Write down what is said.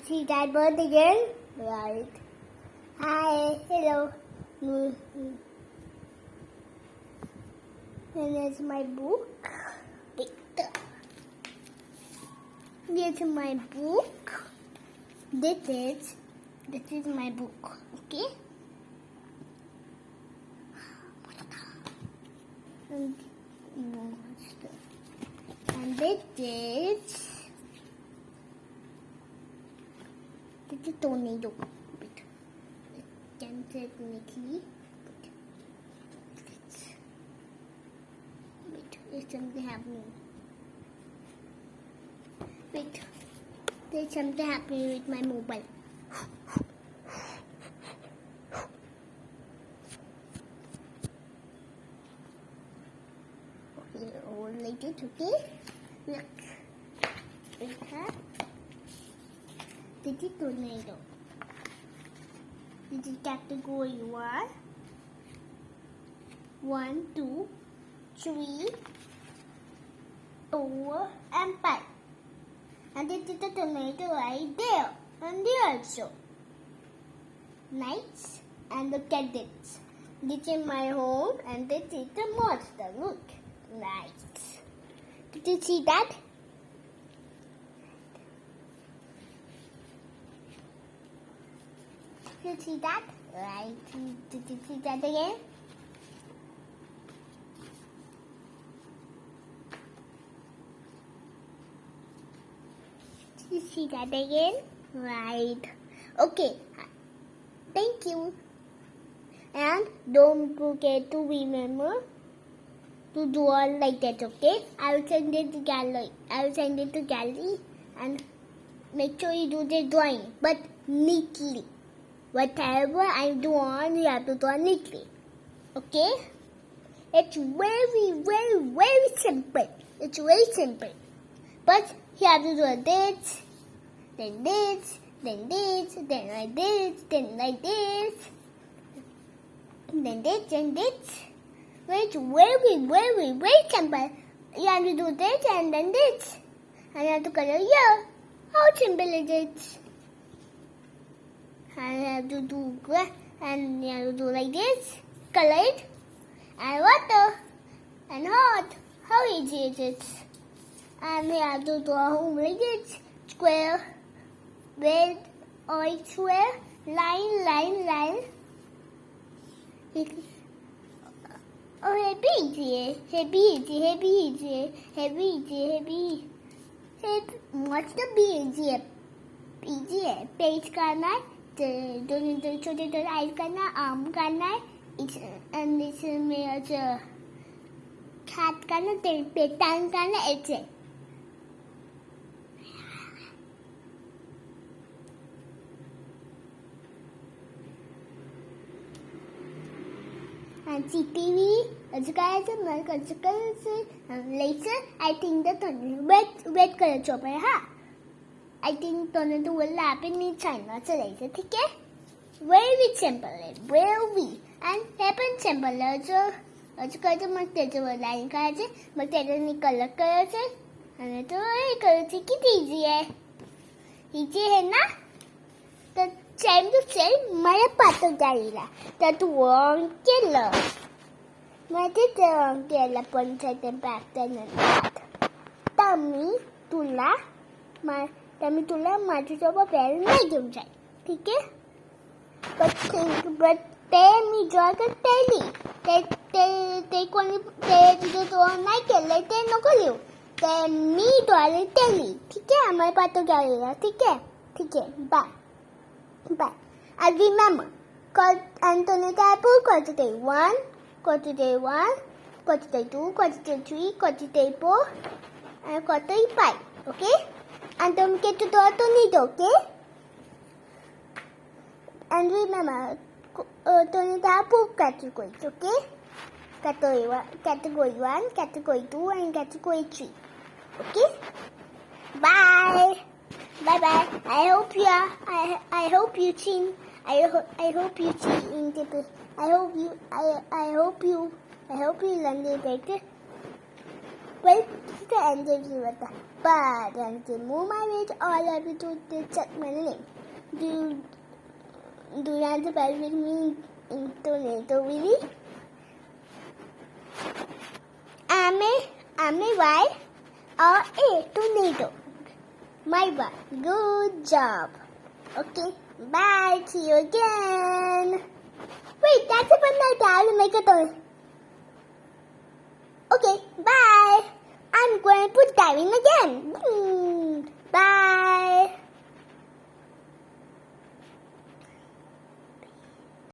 see that bird again? Right. Hi, hello. And there's my book. Here's my book. This is my book. Okay. And this is tornado. Wait, it can technically. Wait, there's something happening. Wait, there's something happening with my mobile. Okay, hold like it, okay? Look. This is tornado. This is category 1. 1, 2, 3, 4, and 5. And this is the tornado right there. And there also. Nice. And look at this. This is my home and this is the monster. Look. Nice. Did you see that? Did you see that? Right. Did you see that again? Did you see that again? Right. Okay. Thank you. And don't forget to remember to draw like that, okay? I will send it to gallery. And make sure you do the drawing, but neatly. Whatever I draw, you have to draw neatly. Okay? It's very, very, very simple. It's very simple. But you have to do this, then this, then this, then like this, then like this, then this, and this. It's very, very, very simple. You have to do this and then this. And you have to color here. How simple is it? And you have to do and you have to do like this. Color it. And water. And hot. How easy is it? And you have to draw a home like this. Square. Red or square. Line. Oh, heavy. What's the B? PG page करना है, दो छोटे eyes करना है, arm करना है, इसमें हाथ करना, टांग करना ऐसे. And CTV, later, I think the red color chopper, huh? I think tornado will happen in China, so later, okay? Very simple, very. And happen simple, also must take a line card, but take any color colors, and it's easy. Easy, na? The same to say, my pato darila, that wrong killer. My wrong killer pointed them back then and that. Tummy, Tula, my. Tummy Tula, my over very medium side. Okay? But tell me, Dragon Telly. Take one, they do all night, let them no call you. Tell me, Dragon Telly. Okay, my pato darila. Okay, bye. And remember, call Antonio Apple, call today 1, call today 1, call today 2, call today 3, call today 4, and call today 5. Okay? And don't forget to draw a tornado, okay? And remember, Antonio Apple categories, okay? Category 1, category 2, and category 3. Okay? Bye. Bye. I hope you see. I hope you learn it better. Well, it's the end of the letter. But I have to move my way to all I have to check my name. Do you want to play with me in Tornado Willy? Am I Y or A? Tornado. My Y. Good job. Okay. Bye. See you again. Wait, that's a fun night. I will make a toy. Okay. Bye. I'm going to put diving again.